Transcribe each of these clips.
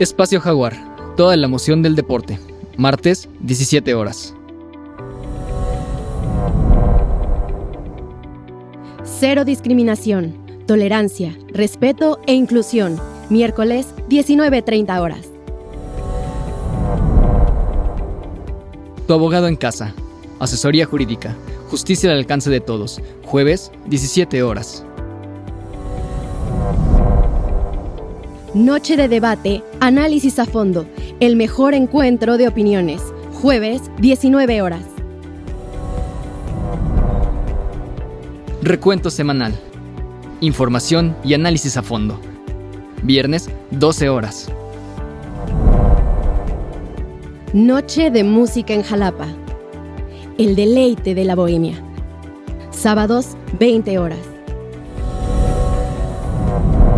Espacio Jaguar, toda la emoción del deporte. Martes, 17 horas. Cero discriminación, tolerancia, respeto e inclusión. Miércoles, 19:30 horas. Tu abogado en casa. Asesoría jurídica. Justicia al alcance de todos. Jueves, 17 horas. Noche de debate, análisis a fondo. El mejor encuentro de opiniones. Jueves, 19 horas. Recuento semanal. Información y análisis a fondo. Viernes, 12 horas. Noche de música en Jalapa. El deleite de la bohemia. Sábados, 20 horas.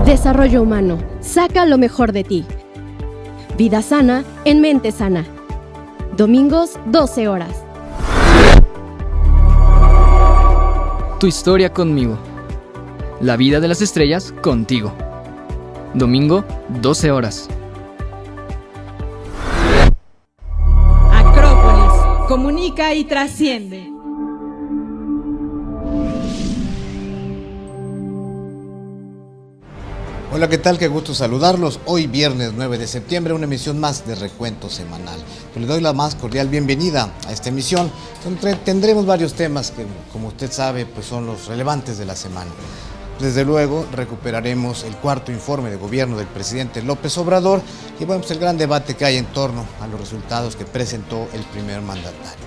Desarrollo humano. Saca lo mejor de ti. Vida sana en mente sana. Domingos, 12 horas. Tu historia conmigo. La vida de las estrellas contigo. Domingo, 12 horas. Acrópolis, comunica y trasciende. Hola, ¿qué tal? Qué gusto saludarlos. Hoy viernes 9 de septiembre, una emisión más de Recuento Semanal. Le doy la más cordial bienvenida a esta emisión, donde tendremos varios temas que, como usted sabe, pues son los relevantes de la semana. Desde luego, recuperaremos el cuarto informe de gobierno del presidente López Obrador y bueno, pues el gran debate que hay en torno a los resultados que presentó el primer mandatario.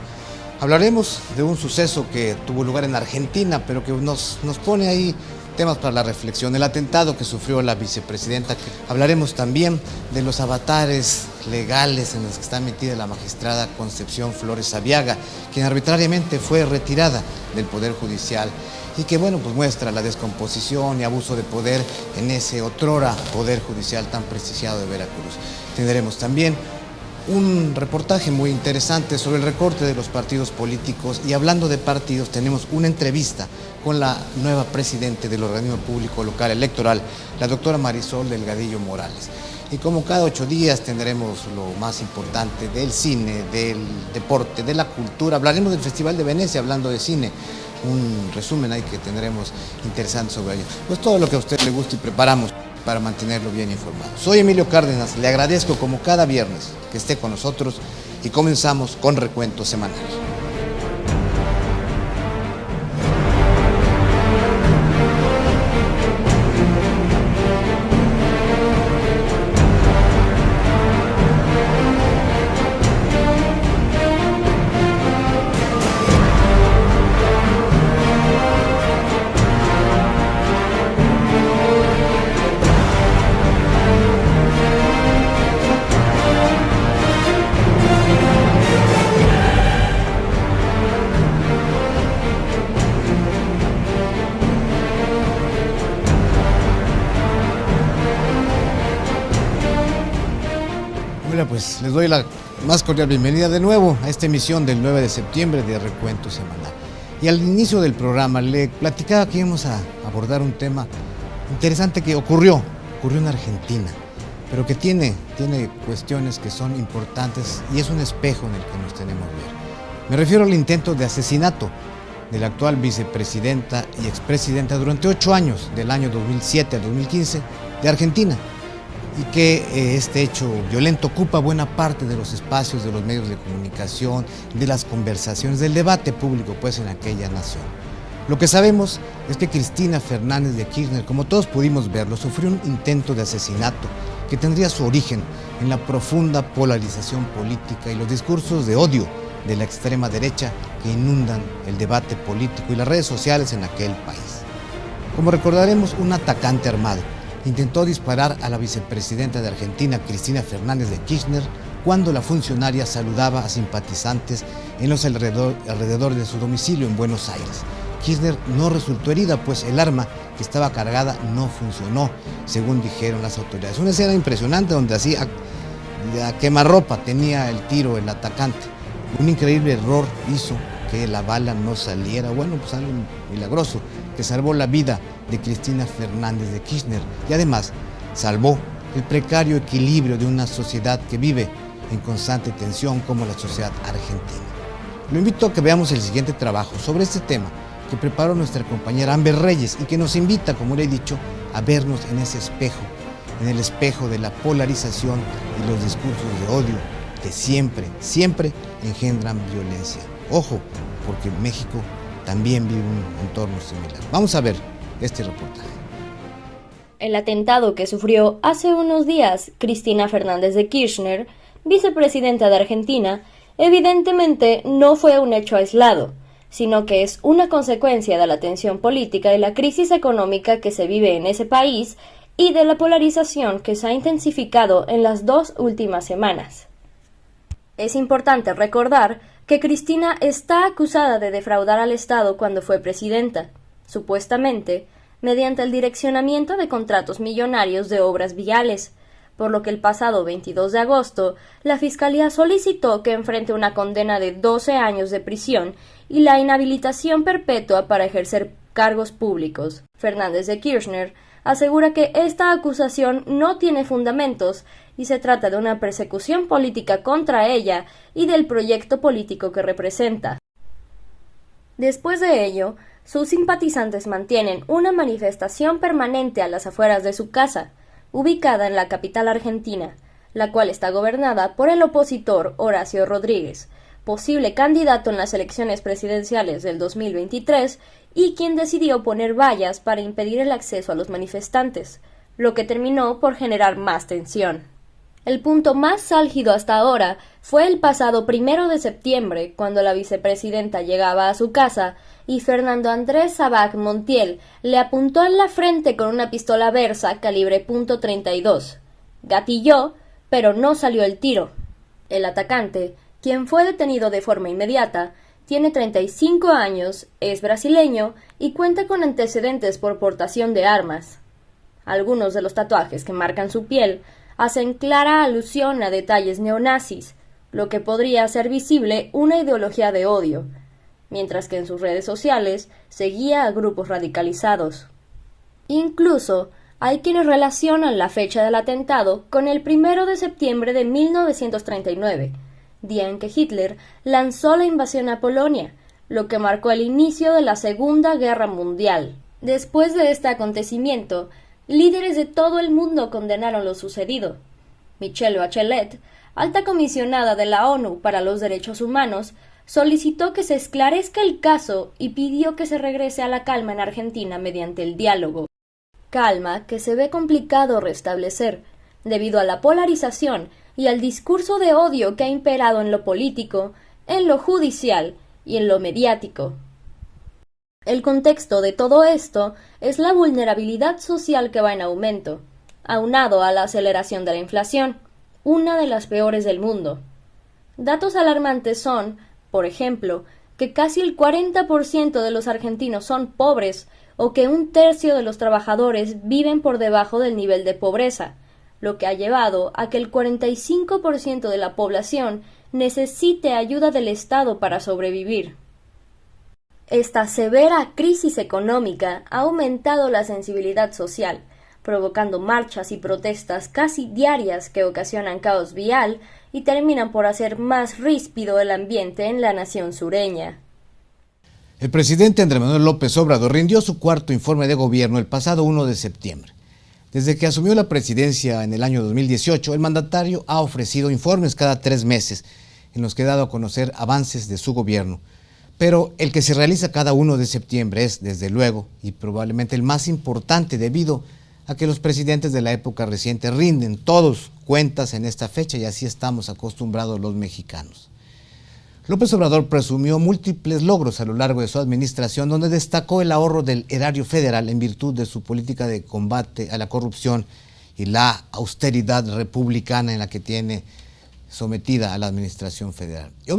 Hablaremos de un suceso que tuvo lugar en Argentina, pero que nos pone ahí temas para la reflexión, el atentado que sufrió la vicepresidenta. Hablaremos también de los avatares legales en los que está metida la magistrada Concepción Flores Aviaga, quien arbitrariamente fue retirada del Poder Judicial y que bueno, pues muestra la descomposición y abuso de poder en ese otrora Poder Judicial tan prestigiado de Veracruz. Tendremos también un reportaje muy interesante sobre el recorte de los partidos políticos y hablando de partidos tenemos una entrevista con la nueva presidente del organismo público local electoral, la doctora Marisol Delgadillo Morales. Y como cada 8 días tendremos lo más importante del cine, del deporte, de la cultura. Hablaremos del Festival de Venecia hablando de cine. Un resumen ahí que tendremos interesante sobre ello. Pues todo lo que a usted le guste y preparamos para mantenerlo bien informado. Soy Emilio Cárdenas, le agradezco como cada viernes que esté con nosotros y comenzamos con Recuento Semanal. Pues les doy la más cordial bienvenida de nuevo a esta emisión del 9 de septiembre de Recuento Semanal. Y al inicio del programa le platicaba que íbamos a abordar un tema interesante que ocurrió en Argentina, pero que tiene cuestiones que son importantes y es un espejo en el que nos tenemos que ver. Me refiero al intento de asesinato de la actual vicepresidenta y expresidenta durante 8 años, del año 2007 al 2015, de Argentina. Y que este hecho violento ocupa buena parte de los espacios de los medios de comunicación, de las conversaciones, del debate público pues en aquella nación. Lo que sabemos es que Cristina Fernández de Kirchner, como todos pudimos verlo, sufrió un intento de asesinato que tendría su origen en la profunda polarización política y los discursos de odio de la extrema derecha que inundan el debate político y las redes sociales en aquel país. Como recordaremos, un atacante armado intentó disparar a la vicepresidenta de Argentina, Cristina Fernández de Kirchner, cuando la funcionaria saludaba a simpatizantes en los alrededores de su domicilio en Buenos Aires. Kirchner no resultó herida, pues el arma que estaba cargada no funcionó, según dijeron las autoridades. Una escena impresionante donde así a quemarropa tenía el tiro el atacante. Un increíble error hizo que la bala no saliera. Bueno, pues algo milagroso que salvó la vida de Cristina Fernández de Kirchner y además salvó el precario equilibrio de una sociedad que vive en constante tensión como la sociedad argentina. Lo invito a que veamos el siguiente trabajo sobre este tema que preparó nuestra compañera Amber Reyes y que nos invita, como le he dicho, a vernos en ese espejo, en el espejo de la polarización y los discursos de odio que siempre engendran violencia. Ojo, porque México también vive un entorno similar. Vamos a ver este reportaje. El atentado que sufrió hace unos días Cristina Fernández de Kirchner, vicepresidenta de Argentina, evidentemente no fue un hecho aislado, sino que es una consecuencia de la tensión política y la crisis económica que se vive en ese país y de la polarización que se ha intensificado en las 2 últimas semanas. Es importante recordar que Cristina está acusada de defraudar al Estado cuando fue presidenta, supuestamente mediante el direccionamiento de contratos millonarios de obras viales, por lo que el pasado 22 de agosto la Fiscalía solicitó que enfrente una condena de 12 años de prisión y la inhabilitación perpetua para ejercer cargos públicos. Fernández de Kirchner asegura que esta acusación no tiene fundamentos y se trata de una persecución política contra ella y del proyecto político que representa. Después de ello, sus simpatizantes mantienen una manifestación permanente a las afueras de su casa, ubicada en la capital argentina, la cual está gobernada por el opositor Horacio Rodríguez, posible candidato en las elecciones presidenciales del 2023 y quien decidió poner vallas para impedir el acceso a los manifestantes, lo que terminó por generar más tensión. El punto más álgido hasta ahora fue el pasado 1 de septiembre, cuando la vicepresidenta llegaba a su casa y Fernando Andrés Sabac Montiel le apuntó en la frente con una pistola Versa calibre .32. Gatilló, pero no salió el tiro. El atacante, quien fue detenido de forma inmediata, tiene 35 años, es brasileño y cuenta con antecedentes por portación de armas. Algunos de los tatuajes que marcan su piel hacen clara alusión a detalles neonazis, lo que podría hacer visible una ideología de odio, mientras que en sus redes sociales seguía a grupos radicalizados. Incluso hay quienes relacionan la fecha del atentado con el 1 de septiembre de 1939, día en que Hitler lanzó la invasión a Polonia, lo que marcó el inicio de la Segunda Guerra Mundial. Después de este acontecimiento, líderes de todo el mundo condenaron lo sucedido. Michelle Bachelet, alta comisionada de la ONU para los Derechos Humanos, solicitó que se esclarezca el caso y pidió que se regrese a la calma en Argentina mediante el diálogo. Calma que se ve complicado restablecer, debido a la polarización y al discurso de odio que ha imperado en lo político, en lo judicial y en lo mediático. El contexto de todo esto es la vulnerabilidad social que va en aumento, aunado a la aceleración de la inflación, una de las peores del mundo. Datos alarmantes son, por ejemplo, que casi el 40% de los argentinos son pobres o que 1/3 de los trabajadores viven por debajo del nivel de pobreza, lo que ha llevado a que el 45% de la población necesite ayuda del Estado para sobrevivir. Esta severa crisis económica ha aumentado la sensibilidad social, provocando marchas y protestas casi diarias que ocasionan caos vial y terminan por hacer más ríspido el ambiente en la nación sureña. El presidente Andrés Manuel López Obrador rindió su 4º informe de gobierno el pasado 1 de septiembre. Desde que asumió la presidencia en el año 2018, el mandatario ha ofrecido informes cada 3 meses en los que ha dado a conocer avances de su gobierno. Pero el que se realiza cada 1 de septiembre es, desde luego, y probablemente el más importante debido a que los presidentes de la época reciente rinden todos cuentas en esta fecha y así estamos acostumbrados los mexicanos. López Obrador presumió múltiples logros a lo largo de su administración, donde destacó el ahorro del erario federal en virtud de su política de combate a la corrupción y la austeridad republicana en la que tiene sometida a la administración federal. Y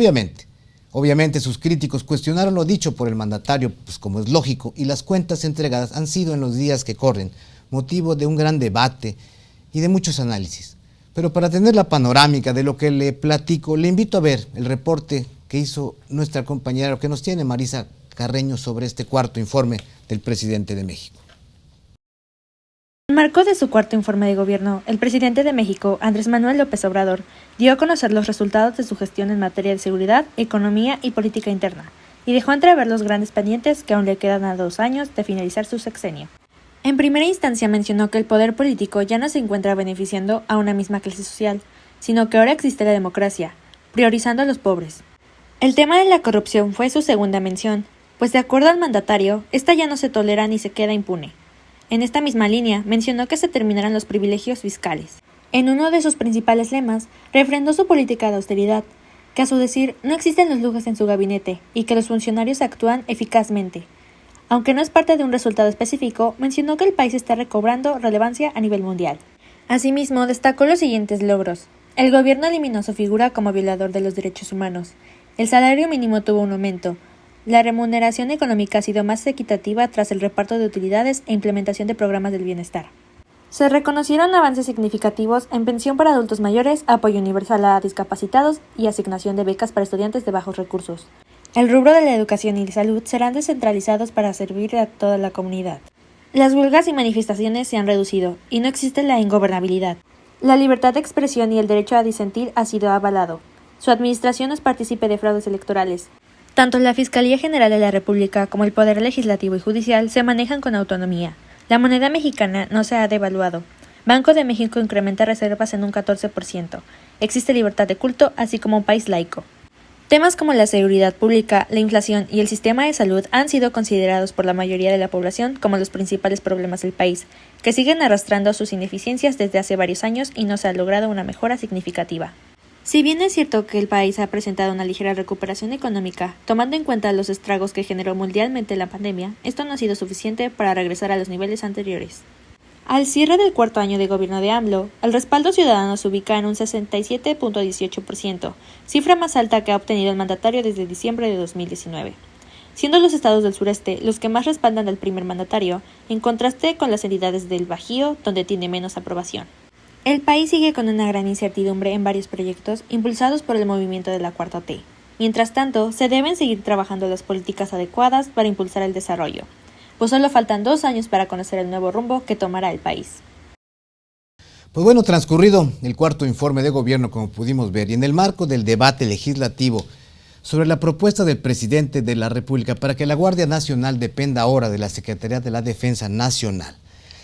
Obviamente sus críticos cuestionaron lo dicho por el mandatario, pues como es lógico, y las cuentas entregadas han sido en los días que corren motivo de un gran debate y de muchos análisis. Pero para tener la panorámica de lo que le platico, le invito a ver el reporte que hizo nuestra compañera, que nos tiene Marisa Carreño, sobre este 4º informe del presidente de México. En marco de su cuarto informe de gobierno, el presidente de México, Andrés Manuel López Obrador, dio a conocer los resultados de su gestión en materia de seguridad, economía y política interna, y dejó entrever los grandes pendientes que aún le quedan a 2 años de finalizar su sexenio. En primera instancia mencionó que el poder político ya no se encuentra beneficiando a una misma clase social, sino que ahora existe la democracia, priorizando a los pobres. El tema de la corrupción fue su segunda mención, pues de acuerdo al mandatario, esta ya no se tolera ni se queda impune. En esta misma línea, mencionó que se terminarán los privilegios fiscales. En uno de sus principales lemas, refrendó su política de austeridad, que a su decir no existen los lujos en su gabinete y que los funcionarios actúan eficazmente. Aunque no es parte de un resultado específico, mencionó que el país está recobrando relevancia a nivel mundial. Asimismo, destacó los siguientes logros. El gobierno eliminó su figura como violador de los derechos humanos. El salario mínimo tuvo un aumento. La remuneración económica ha sido más equitativa tras el reparto de utilidades e implementación de programas del bienestar. Se reconocieron avances significativos en pensión para adultos mayores, apoyo universal a discapacitados y asignación de becas para estudiantes de bajos recursos. El rubro de la educación y de salud serán descentralizados para servir a toda la comunidad. Las huelgas y manifestaciones se han reducido y no existe la ingobernabilidad. La libertad de expresión y el derecho a disentir ha sido avalado. Su administración no es partícipe de fraudes electorales. Tanto la Fiscalía General de la República como el Poder Legislativo y Judicial se manejan con autonomía. La moneda mexicana no se ha devaluado. Banco de México incrementa reservas en un 14%. Existe libertad de culto, así como un país laico. Temas como la seguridad pública, la inflación y el sistema de salud han sido considerados por la mayoría de la población como los principales problemas del país, que siguen arrastrando sus ineficiencias desde hace varios años y no se ha logrado una mejora significativa. Si bien es cierto que el país ha presentado una ligera recuperación económica, tomando en cuenta los estragos que generó mundialmente la pandemia, esto no ha sido suficiente para regresar a los niveles anteriores. Al cierre del cuarto año de gobierno de AMLO, el respaldo ciudadano se ubica en un 67.18%, cifra más alta que ha obtenido el mandatario desde diciembre de 2019, siendo los estados del sureste los que más respaldan al primer mandatario, en contraste con las entidades del Bajío, donde tiene menos aprobación. El país sigue con una gran incertidumbre en varios proyectos impulsados por el movimiento de la Cuarta T. Mientras tanto, se deben seguir trabajando las políticas adecuadas para impulsar el desarrollo, pues solo faltan 2 años para conocer el nuevo rumbo que tomará el país. Pues bueno, transcurrido el cuarto informe de gobierno, como pudimos ver, y en el marco del debate legislativo sobre la propuesta del presidente de la República para que la Guardia Nacional dependa ahora de la Secretaría de la Defensa Nacional,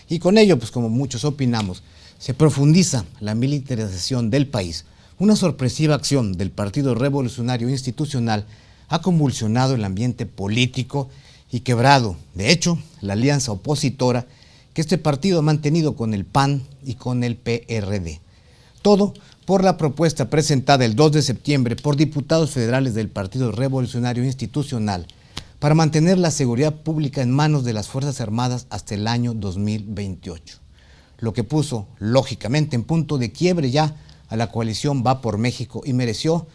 y con ello, pues como muchos opinamos, se profundiza la militarización del país. Una sorpresiva acción del Partido Revolucionario Institucional ha convulsionado el ambiente político y quebrado, de hecho, la alianza opositora que este partido ha mantenido con el PAN y con el PRD. Todo por la propuesta presentada el 2 de septiembre por diputados federales del Partido Revolucionario Institucional para mantener la seguridad pública en manos de las Fuerzas Armadas hasta el año 2028. Lo que puso, lógicamente, en punto de quiebre ya a la coalición Va por México y mereció,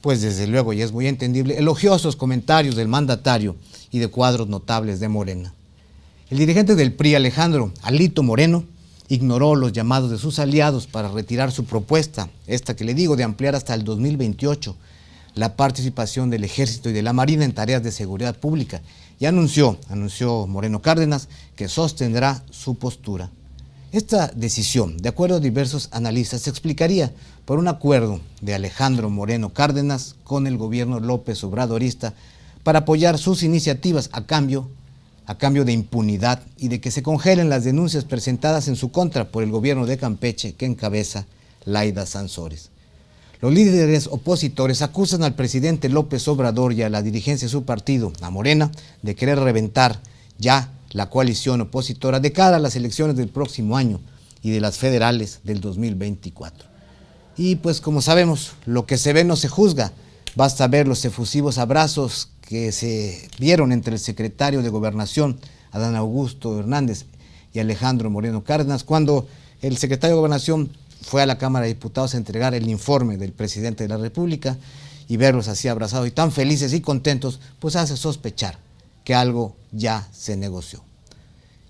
pues desde luego, y es muy entendible, elogiosos comentarios del mandatario y de cuadros notables de Morena. El dirigente del PRI, Alejandro Alito Moreno, ignoró los llamados de sus aliados para retirar su propuesta, esta que le digo, de ampliar hasta el 2028 la participación del Ejército y de la Marina en tareas de seguridad pública, y anunció Moreno Cárdenas que sostendrá su postura. Esta decisión, de acuerdo a diversos analistas, se explicaría por un acuerdo de Alejandro Moreno Cárdenas con el gobierno López Obradorista para apoyar sus iniciativas a cambio de impunidad y de que se congelen las denuncias presentadas en su contra por el gobierno de Campeche que encabeza Laida Sansores. Los líderes opositores acusan al presidente López Obrador y a la dirigencia de su partido, a Morena, de querer reventar ya la coalición opositora de cara a las elecciones del próximo año y de las federales del 2024. Y pues como sabemos, lo que se ve no se juzga. Basta ver los efusivos abrazos que se dieron entre el secretario de Gobernación, Adán Augusto Hernández, y Alejandro Moreno Cárdenas, cuando el secretario de Gobernación fue a la Cámara de Diputados a entregar el informe del presidente de la República, y verlos así abrazados y tan felices y contentos, pues hace sospechar que algo ya se negoció.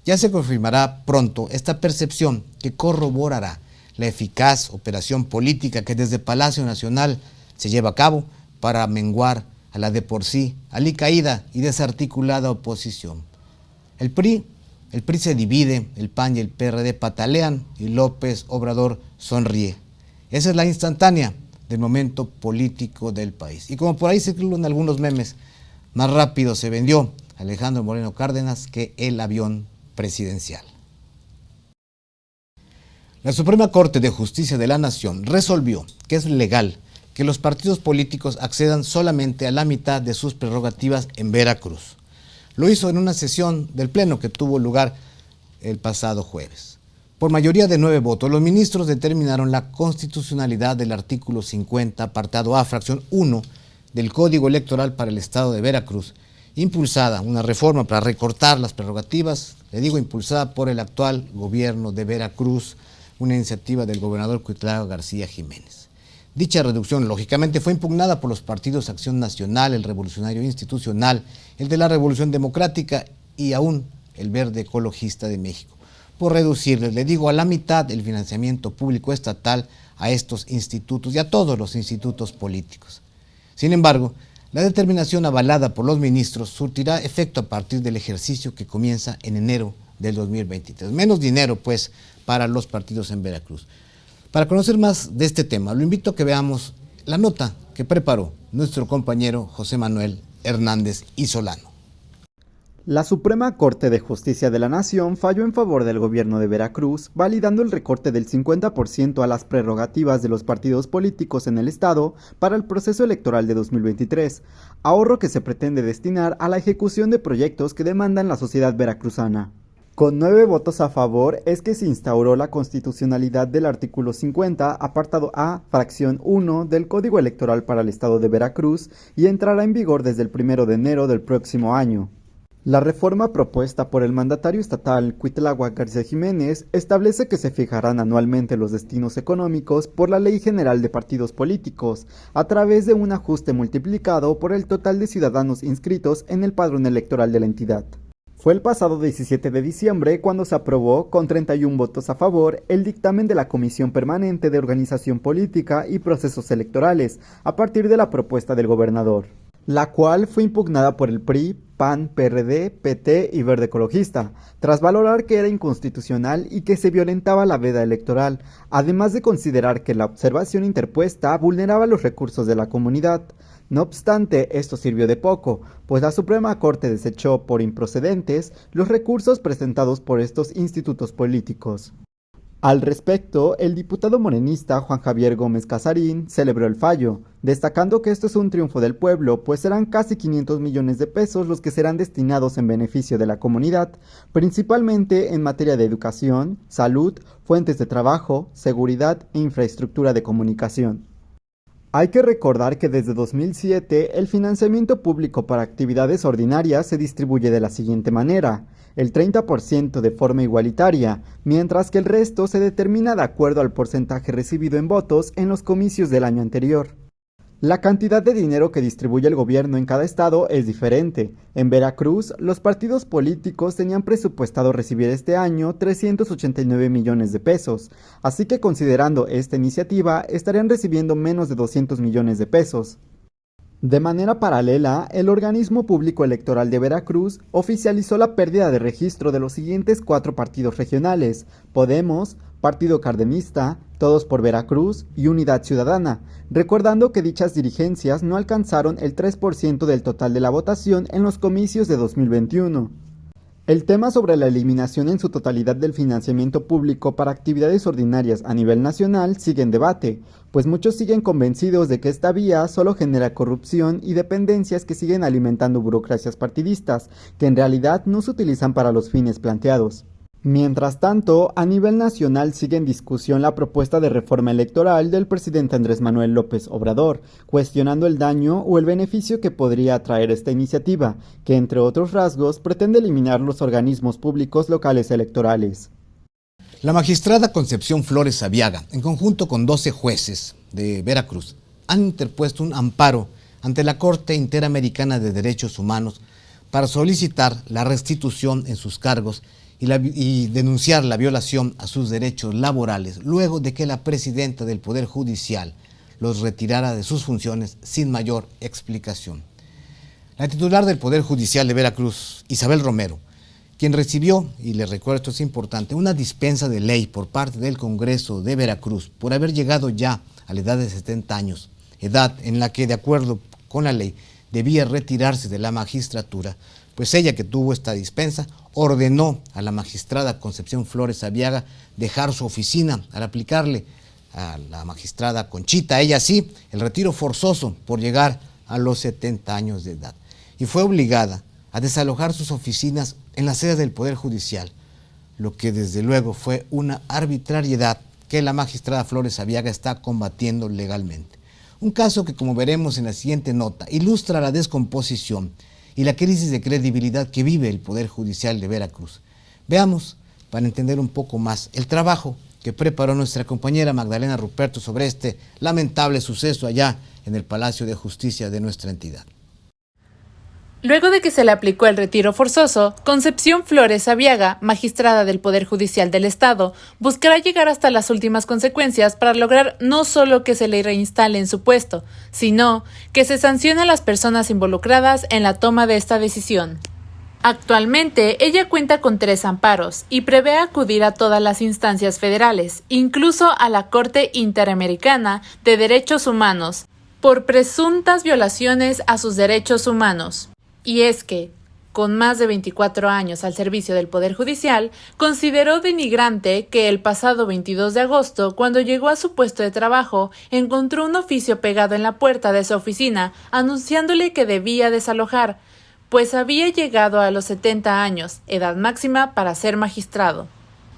Ya se confirmará pronto esta percepción que corroborará la eficaz operación política que desde Palacio Nacional se lleva a cabo para menguar a la de por sí alicaída y desarticulada oposición. El PRI el PRI se divide, el PAN y el PRD patalean y López Obrador sonríe. Esa es la instantánea del momento político del país. Y como por ahí circulan algunos memes, más rápido se vendió Alejandro Moreno Cárdenas que el avión presidencial. La Suprema Corte de Justicia de la Nación resolvió que es legal que los partidos políticos accedan solamente a la mitad de sus prerrogativas en Veracruz. Lo hizo en una sesión del Pleno que tuvo lugar el pasado jueves. Por mayoría de 9 votos, los ministros determinaron la constitucionalidad del artículo 50, apartado A, fracción 1, del Código Electoral para el Estado de Veracruz, impulsada una reforma para recortar las prerrogativas, impulsada por el actual gobierno de Veracruz, una iniciativa del gobernador Cuitlagua García Jiménez. Dicha reducción, lógicamente, fue impugnada por los partidos Acción Nacional, el Revolucionario Institucional, el de la Revolución Democrática y aún el Verde Ecologista de México, por reducirles, a la mitad el financiamiento público estatal a estos institutos y a todos los institutos políticos. Sin embargo, la determinación avalada por los ministros surtirá efecto a partir del ejercicio que comienza en enero del 2023. Menos dinero, pues, para los partidos en Veracruz. Para conocer más de este tema, lo invito a que veamos la nota que preparó nuestro compañero José Manuel Hernández y Solano. La Suprema Corte de Justicia de la Nación falló en favor del gobierno de Veracruz, validando el recorte del 50% a las prerrogativas de los partidos políticos en el estado para el proceso electoral de 2023, ahorro que se pretende destinar a la ejecución de proyectos que demandan la sociedad veracruzana. Con 9 votos a favor es que se instauró la constitucionalidad del artículo 50, apartado A, fracción 1 del Código Electoral para el Estado de Veracruz y entrará en vigor desde el 1 de enero del próximo año. La reforma propuesta por el mandatario estatal Cuitlagua García Jiménez establece que se fijarán anualmente los destinos económicos por la Ley General de Partidos Políticos, a través de un ajuste multiplicado por el total de ciudadanos inscritos en el padrón electoral de la entidad. Fue el pasado 17 de diciembre cuando se aprobó, con 31 votos a favor, el dictamen de la Comisión Permanente de Organización Política y Procesos Electorales, a partir de la propuesta del gobernador, la cual fue impugnada por el PRI, PAN, PRD, PT y Verde Ecologista, tras valorar que era inconstitucional y que se violentaba la veda electoral, además de considerar que la observación interpuesta vulneraba los recursos de la comunidad. No obstante, esto sirvió de poco, pues la Suprema Corte desechó por improcedentes los recursos presentados por estos institutos políticos. Al respecto, el diputado morenista Juan Javier Gómez Casarín celebró el fallo, destacando que esto es un triunfo del pueblo, pues serán casi 500 millones de pesos los que serán destinados en beneficio de la comunidad, principalmente en materia de educación, salud, fuentes de trabajo, seguridad e infraestructura de comunicación. Hay que recordar que desde 2007 el financiamiento público para actividades ordinarias se distribuye de la siguiente manera: el 30% de forma igualitaria, mientras que el resto se determina de acuerdo al porcentaje recibido en votos en los comicios del año anterior. La cantidad de dinero que distribuye el gobierno en cada estado es diferente. En Veracruz, los partidos políticos tenían presupuestado recibir este año 389 millones de pesos, así que considerando esta iniciativa, estarían recibiendo menos de 200 millones de pesos. De manera paralela, el Organismo Público Electoral de Veracruz oficializó la pérdida de registro de los siguientes 4 partidos regionales: Podemos, Partido Cardenista, Todos por Veracruz y Unidad Ciudadana, recordando que dichas dirigencias no alcanzaron el 3% del total de la votación en los comicios de 2021. El tema sobre la eliminación en su totalidad del financiamiento público para actividades ordinarias a nivel nacional sigue en debate, pues muchos siguen convencidos de que esta vía solo genera corrupción y dependencias que siguen alimentando burocracias partidistas, que en realidad no se utilizan para los fines planteados. Mientras tanto, a nivel nacional sigue en discusión la propuesta de reforma electoral del presidente Andrés Manuel López Obrador, cuestionando el daño o el beneficio que podría traer esta iniciativa, que entre otros rasgos pretende eliminar los organismos públicos locales electorales. La magistrada Concepción Flores Aviaga, en conjunto con 12 jueces de Veracruz, han interpuesto un amparo ante la Corte Interamericana de Derechos Humanos para solicitar la restitución en sus cargos y denunciar la violación a sus derechos laborales luego de que la presidenta del Poder Judicial los retirara de sus funciones sin mayor explicación. La titular del Poder Judicial de Veracruz, Isabel Romero, quien recibió, y le recuerdo esto es importante, una dispensa de ley por parte del Congreso de Veracruz por haber llegado ya a la edad de 70 años, edad en la que, de acuerdo con la ley, debía retirarse de la magistratura, pues ella, que tuvo esta dispensa, ordenó a la magistrada Concepción Flores Aviaga dejar su oficina al aplicarle a la magistrada Conchita, ella sí, el retiro forzoso por llegar a los 70 años de edad. Y fue obligada a desalojar sus oficinas en la sede del Poder Judicial, lo que desde luego fue una arbitrariedad que la magistrada Flores Aviaga está combatiendo legalmente. Un caso que, como veremos en la siguiente nota, ilustra la descomposición y la crisis de credibilidad que vive el Poder Judicial de Veracruz. Veamos, para entender un poco más, el trabajo que preparó nuestra compañera Magdalena Ruperto sobre este lamentable suceso allá en el Palacio de Justicia de nuestra entidad. Luego de que se le aplicó el retiro forzoso, Concepción Flores Aviaga, magistrada del Poder Judicial del Estado, buscará llegar hasta las últimas consecuencias para lograr no solo que se le reinstale en su puesto, sino que se sancione a las personas involucradas en la toma de esta decisión. Actualmente, ella cuenta con 3 amparos y prevé acudir a todas las instancias federales, incluso a la Corte Interamericana de Derechos Humanos, por presuntas violaciones a sus derechos humanos. Y es que, con más de 24 años al servicio del Poder Judicial, consideró denigrante que el pasado 22 de agosto, cuando llegó a su puesto de trabajo, encontró un oficio pegado en la puerta de su oficina anunciándole que debía desalojar, pues había llegado a los 70 años, edad máxima para ser magistrado.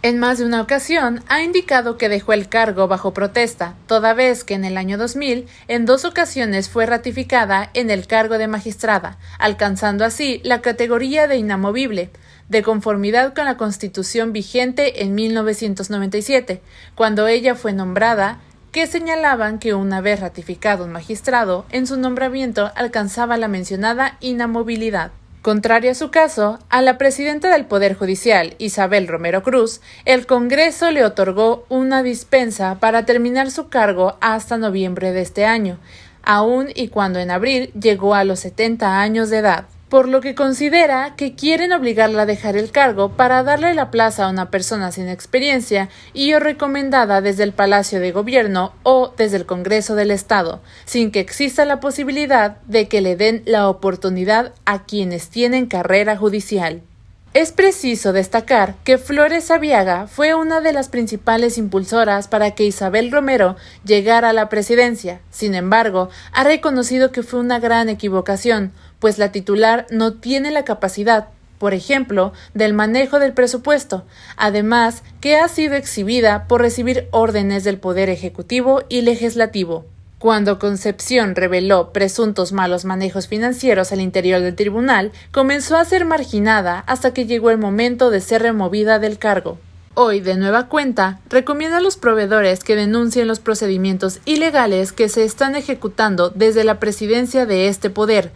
En más de una ocasión ha indicado que dejó el cargo bajo protesta, toda vez que en el año 2000 en 2 ocasiones fue ratificada en el cargo de magistrada, alcanzando así la categoría de inamovible, de conformidad con la Constitución vigente en 1997, cuando ella fue nombrada, que señalaban que una vez ratificado un magistrado, en su nombramiento alcanzaba la mencionada inamovilidad. Contrario a su caso, a la presidenta del Poder Judicial, Isabel Romero Cruz, el Congreso le otorgó una dispensa para terminar su cargo hasta noviembre de este año, aun y cuando en abril llegó a los 70 años de edad, por lo que considera que quieren obligarla a dejar el cargo para darle la plaza a una persona sin experiencia y o recomendada desde el Palacio de Gobierno o desde el Congreso del Estado, sin que exista la posibilidad de que le den la oportunidad a quienes tienen carrera judicial. Es preciso destacar que Flores Aviaga fue una de las principales impulsoras para que Isabel Romero llegara a la presidencia. Sin embargo, ha reconocido que fue una gran equivocación, pues la titular no tiene la capacidad, por ejemplo, del manejo del presupuesto, además que ha sido exhibida por recibir órdenes del Poder Ejecutivo y Legislativo. Cuando Concepción reveló presuntos malos manejos financieros al interior del tribunal, comenzó a ser marginada hasta que llegó el momento de ser removida del cargo. Hoy, de nueva cuenta, recomienda a los proveedores que denuncien los procedimientos ilegales que se están ejecutando desde la presidencia de este poder,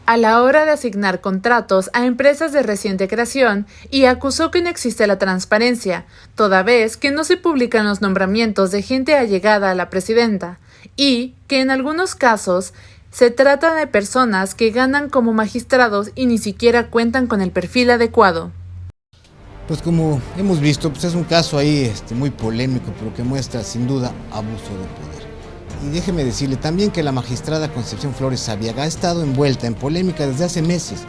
a la hora de asignar contratos a empresas de reciente creación, y acusó que no existe la transparencia, toda vez que no se publican los nombramientos de gente allegada a la presidenta, y que en algunos casos se trata de personas que ganan como magistrados y ni siquiera cuentan con el perfil adecuado. Pues como hemos visto, pues es un caso ahí muy polémico, pero que muestra sin duda abuso de poder. Y déjeme decirle también que la magistrada Concepción Flores Aviaga ha estado envuelta en polémica desde hace meses,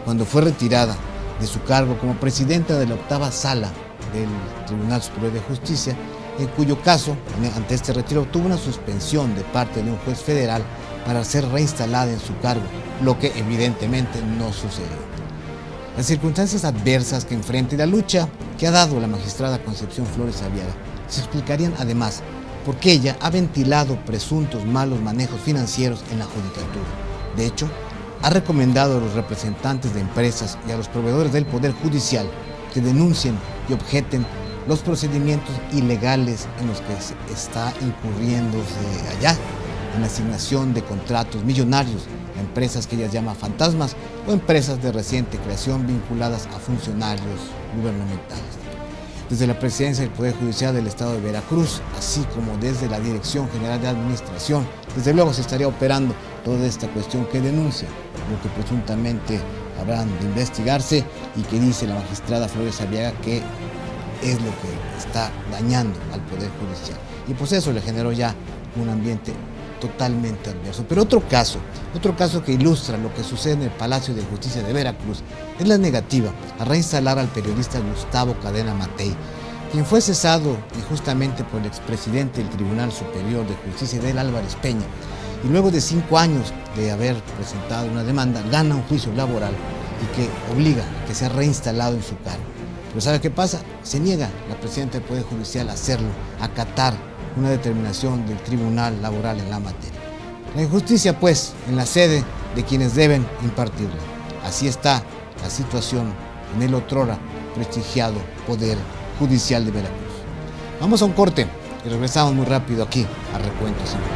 cuando fue retirada de su cargo como presidenta de la 8ª Sala del Tribunal Superior de Justicia, en cuyo caso, ante este retiro, tuvo una suspensión de parte de un juez federal para ser reinstalada en su cargo, lo que evidentemente no sucedió. Las circunstancias adversas que enfrenta y la lucha que ha dado la magistrada Concepción Flores Aviaga se explicarían además porque ella ha ventilado presuntos malos manejos financieros en la judicatura. De hecho, ha recomendado a los representantes de empresas y a los proveedores del Poder Judicial que denuncien y objeten los procedimientos ilegales en los que se está incurriéndose allá, en la asignación de contratos millonarios a empresas que ella llama fantasmas o empresas de reciente creación vinculadas a funcionarios gubernamentales. Desde la presidencia del Poder Judicial del Estado de Veracruz, así como desde la Dirección General de Administración, desde luego se estaría operando toda esta cuestión que denuncia lo que presuntamente habrán de investigarse y que dice la magistrada Flores Aviaga que es lo que está dañando al Poder Judicial. Y pues eso le generó ya un ambiente totalmente adverso. Pero otro caso que ilustra lo que sucede en el Palacio de Justicia de Veracruz es la negativa a reinstalar al periodista Gustavo Cadena Matei, quien fue cesado injustamente por el expresidente del Tribunal Superior de Justicia, Edel Álvarez Peña, y luego de 5 años de haber presentado una demanda, gana un juicio laboral y que obliga a que sea reinstalado en su cargo. Pero ¿sabe qué pasa? Se niega la presidenta del Poder Judicial a hacerlo, a acatar una determinación del Tribunal Laboral en la materia. La injusticia, pues, en la sede de quienes deben impartirla. Así está la situación en el otrora prestigiado Poder Judicial de Veracruz. Vamos a un corte y regresamos muy rápido aquí a Recuento Semanal.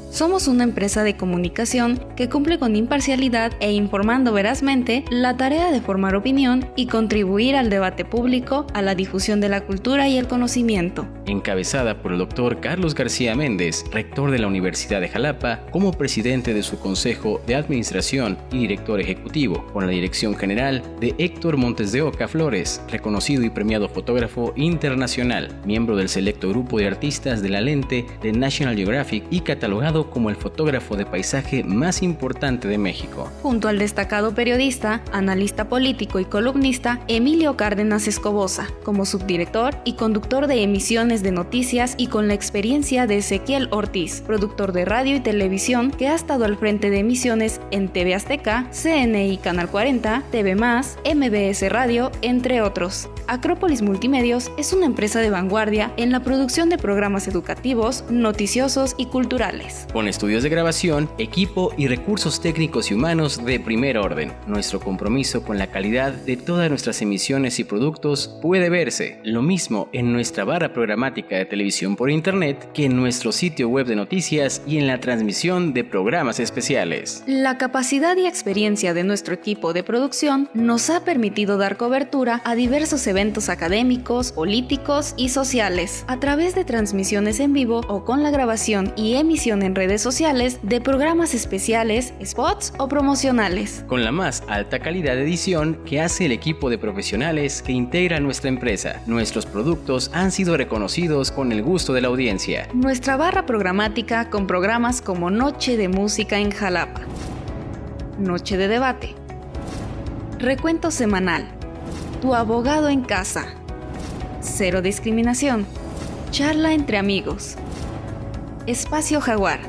Somos una empresa de comunicación que cumple con imparcialidad e informando verazmente la tarea de formar opinión y contribuir al debate público, a la difusión de la cultura y el conocimiento. Encabezada por el Dr. Carlos García Méndez, rector de la Universidad de Jalapa, como presidente de su Consejo de Administración y director ejecutivo, con la dirección general de Héctor Montes de Oca Flores, reconocido y premiado fotógrafo internacional, miembro del selecto grupo de artistas de la lente de National Geographic y catalogado como el fotógrafo de paisaje más importante de México. Junto al destacado periodista, analista político y columnista Emilio Cárdenas Escobosa, como subdirector y conductor de emisiones de noticias, y con la experiencia de Ezequiel Ortiz, productor de radio y televisión que ha estado al frente de emisiones en TV Azteca, CNI Canal 40, TV+, MBS Radio, entre otros. Acrópolis Multimedios es una empresa de vanguardia en la producción de programas educativos, noticiosos y culturales. Con estudios de grabación, equipo y recursos técnicos y humanos de primer orden. Nuestro compromiso con la calidad de todas nuestras emisiones y productos puede verse lo mismo en nuestra barra programática de televisión por internet que en nuestro sitio web de noticias y en la transmisión de programas especiales. La capacidad y experiencia de nuestro equipo de producción nos ha permitido dar cobertura a diversos eventos académicos, políticos y sociales a través de transmisiones en vivo o con la grabación y emisión en redes sociales de programas especiales, spots o promocionales. Con la más alta calidad de edición que hace el equipo de profesionales que integra nuestra empresa, nuestros productos han sido reconocidos con el gusto de la audiencia. Nuestra barra programática con programas como Noche de Música en Jalapa, Noche de Debate, Recuento Semanal, Tu Abogado en Casa, Cero Discriminación, Charla entre Amigos, Espacio Jaguar,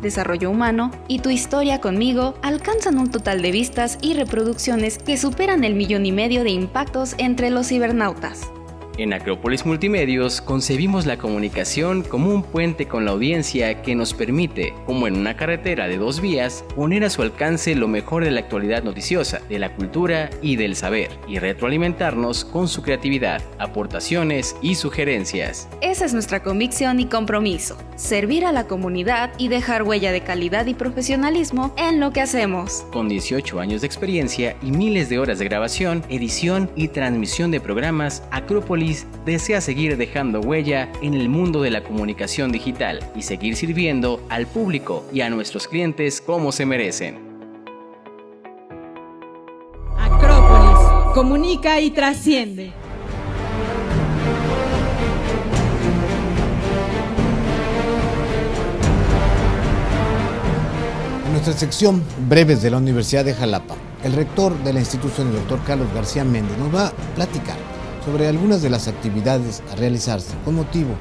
Desarrollo Humano y Tu Historia Conmigo alcanzan un total de vistas y reproducciones que superan el 1,5 millones de impactos entre los cibernautas. En Acrópolis Multimedios concebimos la comunicación como un puente con la audiencia que nos permite, como en una carretera de 2 vías, poner a su alcance lo mejor de la actualidad noticiosa, de la cultura y del saber, y retroalimentarnos con su creatividad, aportaciones y sugerencias. Esa es nuestra convicción y compromiso, servir a la comunidad y dejar huella de calidad y profesionalismo en lo que hacemos. Con 18 años de experiencia y miles de horas de grabación, edición y transmisión de programas, Acrópolis desea seguir dejando huella en el mundo de la comunicación digital y seguir sirviendo al público y a nuestros clientes como se merecen. Acrópolis, comunica y trasciende. En nuestra sección Breves de la Universidad de Jalapa, el rector de la institución, el doctor Carlos García Méndez, nos va a platicar sobre algunas de las actividades a realizarse con motivo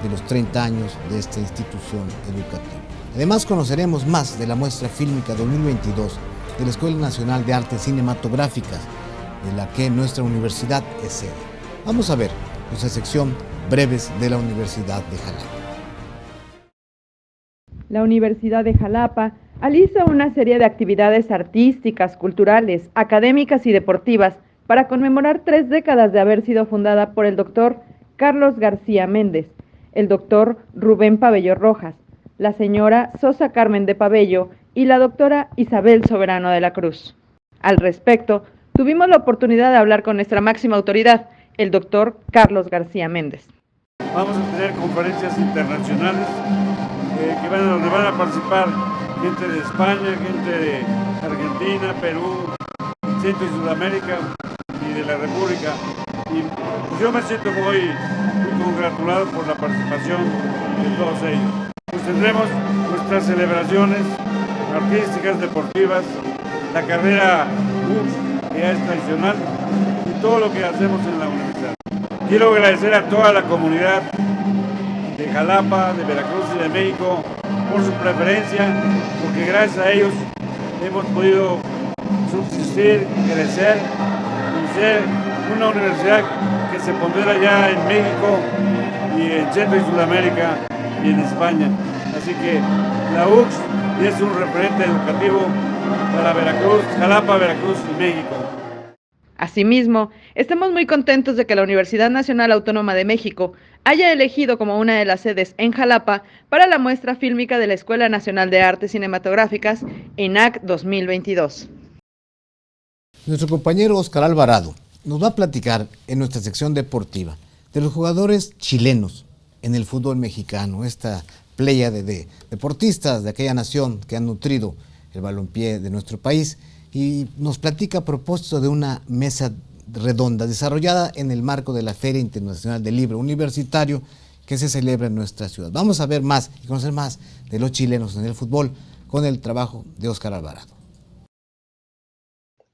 de los 30 años de esta institución educativa. Además, conoceremos más de la muestra fílmica 2022 de la Escuela Nacional de Artes Cinematográficas, de la que nuestra universidad es sede. Vamos a ver nuestra sección Breves de la Universidad de Jalapa. La Universidad de Jalapa realiza una serie de actividades artísticas, culturales, académicas y deportivas para conmemorar 3 décadas de haber sido fundada por el doctor Carlos García Méndez, el doctor Rubén Pabello Rojas, la señora Sosa Carmen de Pabello y la doctora Isabel Soberano de la Cruz. Al respecto, tuvimos la oportunidad de hablar con nuestra máxima autoridad, el doctor Carlos García Méndez. Vamos a tener conferencias internacionales donde van a participar gente de España, gente de Argentina, Perú, Centro y Sudamérica y de la República. Y yo me siento muy congratulado por la participación de todos ellos. Pues tendremos nuestras celebraciones artísticas, deportivas, la carrera bus, que ya es tradicional, y todo lo que hacemos en la universidad. Quiero agradecer a toda la comunidad de Jalapa, de Veracruz y de México por su preferencia, porque gracias a ellos hemos podido subsistir, crecer y ser una universidad que se pondera ya en México y en Centro y Sudamérica y en España. Así que la UX es un referente educativo para Veracruz, Jalapa, Veracruz y México. Asimismo, estamos muy contentos de que la Universidad Nacional Autónoma de México haya elegido como una de las sedes en Jalapa para la muestra fílmica de la Escuela Nacional de Artes Cinematográficas, ENAC 2022. Nuestro compañero Oscar Alvarado nos va a platicar en nuestra sección deportiva de los jugadores chilenos en el fútbol mexicano, esta pléyade de deportistas de aquella nación que han nutrido el balompié de nuestro país, y nos platica a propósito de una mesa redonda desarrollada en el marco de la Feria Internacional del Libro Universitario que se celebra en nuestra ciudad. Vamos a ver más y conocer más de los chilenos en el fútbol con el trabajo de Oscar Alvarado.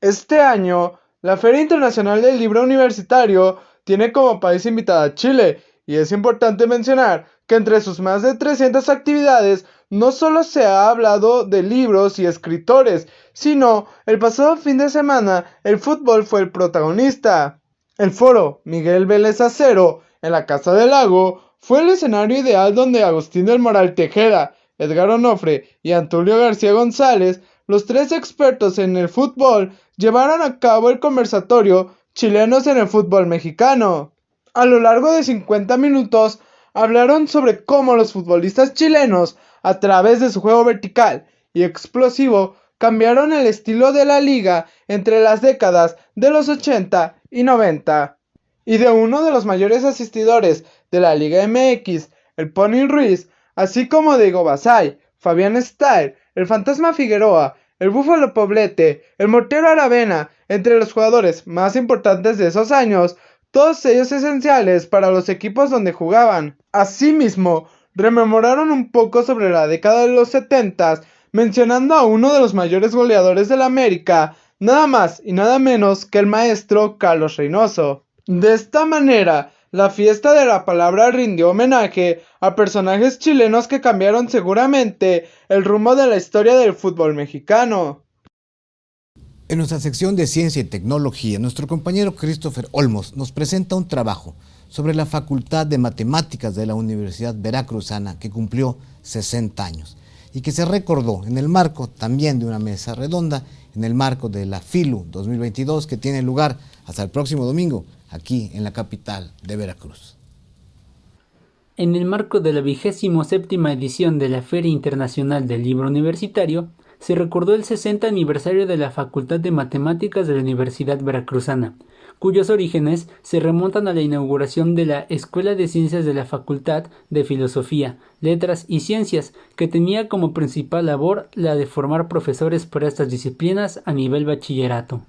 Este año, la Feria Internacional del Libro Universitario tiene como país invitado a Chile, y es importante mencionar que entre sus más de 300 actividades no solo se ha hablado de libros y escritores, sino el pasado fin de semana el fútbol fue el protagonista. El foro Miguel Vélez Acero, en la Casa del Lago, fue el escenario ideal donde Agustín del Moral Tejeda, Edgar Onofre y Antulio García González, los tres expertos en el fútbol, llevaron a cabo el conversatorio Chilenos en el fútbol mexicano. A lo largo de 50 minutos, hablaron sobre cómo los futbolistas chilenos, a través de su juego vertical y explosivo, cambiaron el estilo de la liga entre las décadas de los 80 y 90. Y de uno de los mayores asistidores de la Liga MX, el Pony Ruiz, así como Diego Basay, Fabián Style, el Fantasma Figueroa, el Búfalo Poblete, el Mortero Aravena, entre los jugadores más importantes de esos años, todos ellos esenciales para los equipos donde jugaban. Asimismo, rememoraron un poco sobre la década de los 70, mencionando a uno de los mayores goleadores de la América, nada más y nada menos que el maestro Carlos Reynoso. De esta manera, la fiesta de la palabra rindió homenaje a personajes chilenos que cambiaron seguramente el rumbo de la historia del fútbol mexicano. En nuestra sección de Ciencia y Tecnología, nuestro compañero Christopher Olmos nos presenta un trabajo sobre la Facultad de Matemáticas de la Universidad Veracruzana, que cumplió 60 años y que se recordó en el marco también de una mesa redonda, en el marco de la FILU 2022, que tiene lugar hasta el próximo domingo, aquí en la capital de Veracruz. En el marco de la 27ª edición de la Feria Internacional del Libro Universitario, se recordó el 60 aniversario de la Facultad de Matemáticas de la Universidad Veracruzana, cuyos orígenes se remontan a la inauguración de la Escuela de Ciencias de la Facultad de Filosofía, Letras y Ciencias, que tenía como principal labor la de formar profesores para estas disciplinas a nivel bachillerato.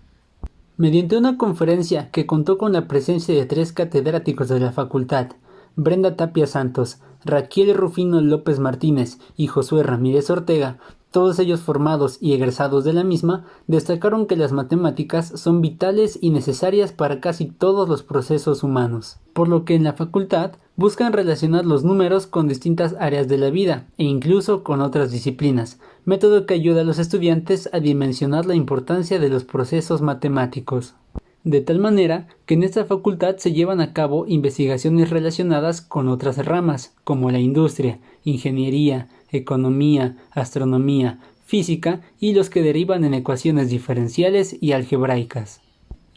Mediante una conferencia que contó con la presencia de 3 catedráticos de la facultad, Brenda Tapia Santos, Raquel Rufino López Martínez y Josué Ramírez Ortega, todos ellos formados y egresados de la misma, destacaron que las matemáticas son vitales y necesarias para casi todos los procesos humanos, por lo que en la facultad buscan relacionar los números con distintas áreas de la vida e incluso con otras disciplinas, método que ayuda a los estudiantes a dimensionar la importancia de los procesos matemáticos. De tal manera que en esta facultad se llevan a cabo investigaciones relacionadas con otras ramas, como la industria, ingeniería, economía, astronomía, física y los que derivan en ecuaciones diferenciales y algebraicas.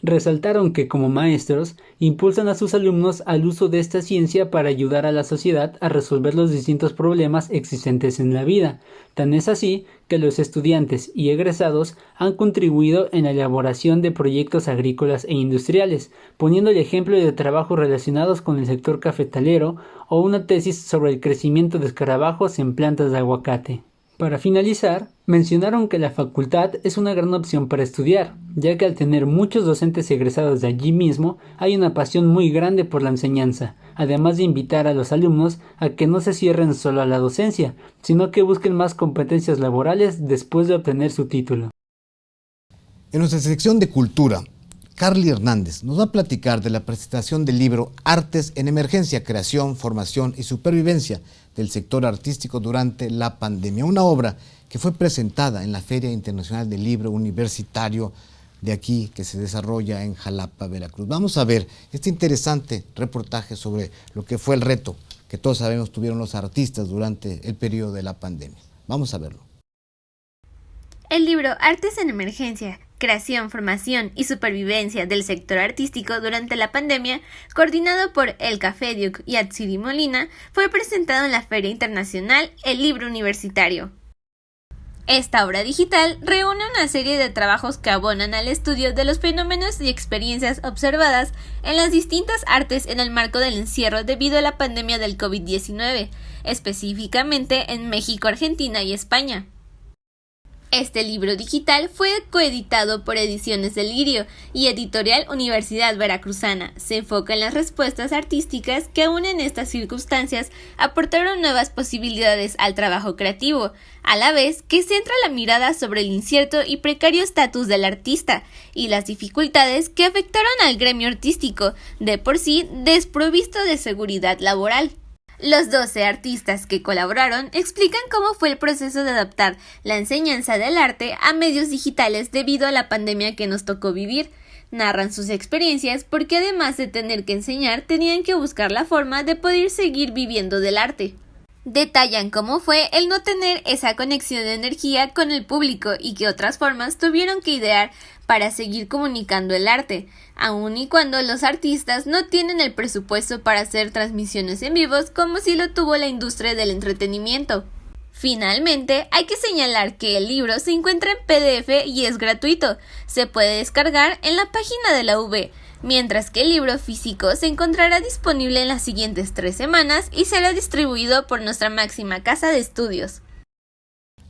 resaltaron que como maestros impulsan a sus alumnos al uso de esta ciencia para ayudar a la sociedad a resolver los distintos problemas existentes en la vida. Tan es así que los estudiantes y egresados han contribuido en la elaboración de proyectos agrícolas e industriales, poniendo el ejemplo de trabajos relacionados con el sector cafetalero o una tesis sobre el crecimiento de escarabajos en plantas de aguacate. Para finalizar, mencionaron que la facultad es una gran opción para estudiar, ya que al tener muchos docentes egresados de allí mismo, hay una pasión muy grande por la enseñanza, además de invitar a los alumnos a que no se cierren solo a la docencia, sino que busquen más competencias laborales después de obtener su título. En nuestra sección de cultura, Carly Hernández nos va a platicar de la presentación del libro Artes en Emergencia, Creación, Formación y Supervivencia del Sector Artístico durante la Pandemia, una obra que fue presentada en la Feria Internacional del Libro Universitario de aquí, que se desarrolla en Jalapa, Veracruz. Vamos a ver este interesante reportaje sobre lo que fue el reto que todos sabemos tuvieron los artistas durante el periodo de la pandemia. Vamos a verlo. El libro Artes en Emergencia, Creación, Formación y Supervivencia del Sector Artístico durante la Pandemia, coordinado por El Café Duke y Atsiri Molina, fue presentado en la Feria Internacional El Libro Universitario. Esta obra digital reúne una serie de trabajos que abonan al estudio de los fenómenos y experiencias observadas en las distintas artes en el marco del encierro debido a la pandemia del COVID-19, específicamente en México, Argentina y España. Este libro digital fue coeditado por Ediciones del Lirio y Editorial Universidad Veracruzana. Se enfoca en las respuestas artísticas que aún en estas circunstancias aportaron nuevas posibilidades al trabajo creativo, a la vez que centra la mirada sobre el incierto y precario estatus del artista y las dificultades que afectaron al gremio artístico, de por sí desprovisto de seguridad laboral. Los 12 artistas que colaboraron explican cómo fue el proceso de adaptar la enseñanza del arte a medios digitales debido a la pandemia que nos tocó vivir. Narran sus experiencias porque además de tener que enseñar, tenían que buscar la forma de poder seguir viviendo del arte. Detallan cómo fue el no tener esa conexión de energía con el público y qué otras formas tuvieron que idear para seguir comunicando el arte, aun y cuando los artistas no tienen el presupuesto para hacer transmisiones en vivos como si lo tuvo la industria del entretenimiento. Finalmente, hay que señalar que el libro se encuentra en PDF y es gratuito. Se puede descargar en la página de la UB, mientras que el libro físico se encontrará disponible en las siguientes 3 semanas y será distribuido por nuestra máxima casa de estudios.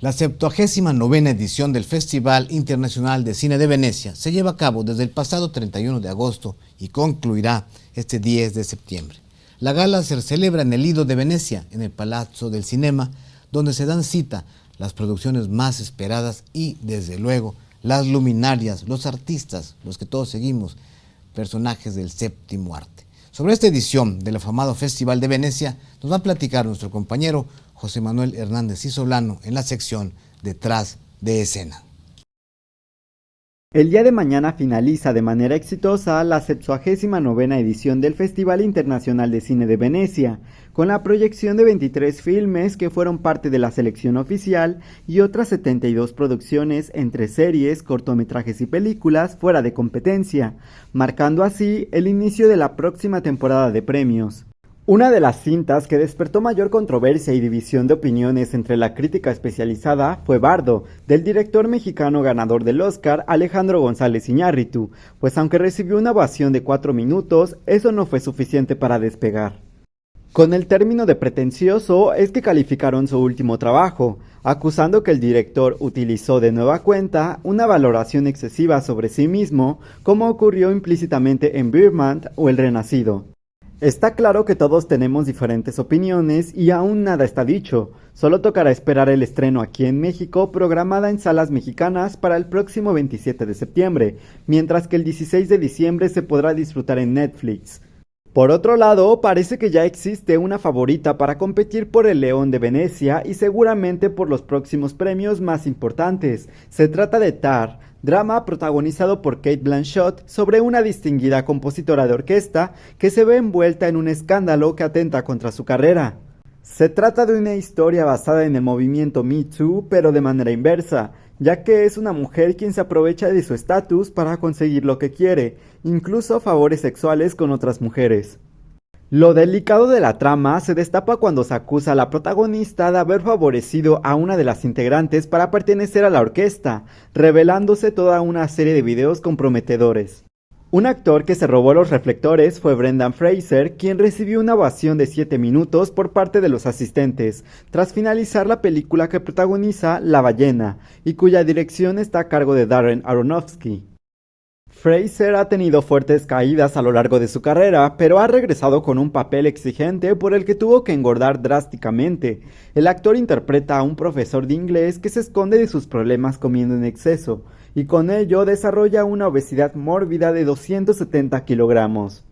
La 79ª edición del Festival Internacional de Cine de Venecia se lleva a cabo desde el pasado 31 de agosto y concluirá este 10 de septiembre. La gala se celebra en el Lido de Venecia, en el Palazzo del Cinema, donde se dan cita las producciones más esperadas y, desde luego, las luminarias, los artistas, los que todos seguimos, personajes del séptimo arte. Sobre esta edición del afamado Festival de Venecia nos va a platicar nuestro compañero José Manuel Hernández Isolano en la sección Detrás de Escena. El día de mañana finaliza de manera exitosa la 79ª edición del Festival Internacional de Cine de Venecia, con la proyección de 23 filmes que fueron parte de la selección oficial y otras 72 producciones entre series, cortometrajes y películas fuera de competencia, marcando así el inicio de la próxima temporada de premios. Una de las cintas que despertó mayor controversia y división de opiniones entre la crítica especializada fue Bardo, del director mexicano ganador del Oscar Alejandro González Iñárritu, pues aunque recibió una ovación de 4 minutos, eso no fue suficiente para despegar. Con el término de pretencioso es que calificaron su último trabajo, acusando que el director utilizó de nueva cuenta una valoración excesiva sobre sí mismo, como ocurrió implícitamente en Birdman o El Renacido. Está claro que todos tenemos diferentes opiniones y aún nada está dicho, solo tocará esperar el estreno aquí en México programada en salas mexicanas para el próximo 27 de septiembre, mientras que el 16 de diciembre se podrá disfrutar en Netflix. Por otro lado, parece que ya existe una favorita para competir por el León de Venecia y seguramente por los próximos premios más importantes. Se trata de Tar, drama protagonizado por Cate Blanchett sobre una distinguida compositora de orquesta que se ve envuelta en un escándalo que atenta contra su carrera. Se trata de una historia basada en el movimiento Me Too, pero de manera inversa, ya que es una mujer quien se aprovecha de su estatus para conseguir lo que quiere, incluso favores sexuales con otras mujeres. Lo delicado de la trama se destapa cuando se acusa a la protagonista de haber favorecido a una de las integrantes para pertenecer a la orquesta, revelándose toda una serie de videos comprometedores. Un actor que se robó los reflectores fue Brendan Fraser, quien recibió una ovación de 7 minutos por parte de los asistentes, tras finalizar la película que protagoniza La ballena, y cuya dirección está a cargo de Darren Aronofsky. Fraser ha tenido fuertes caídas a lo largo de su carrera, pero ha regresado con un papel exigente por el que tuvo que engordar drásticamente. El actor interpreta a un profesor de inglés que se esconde de sus problemas comiendo en exceso, y con ello desarrolla una obesidad mórbida de 270 kilogramos.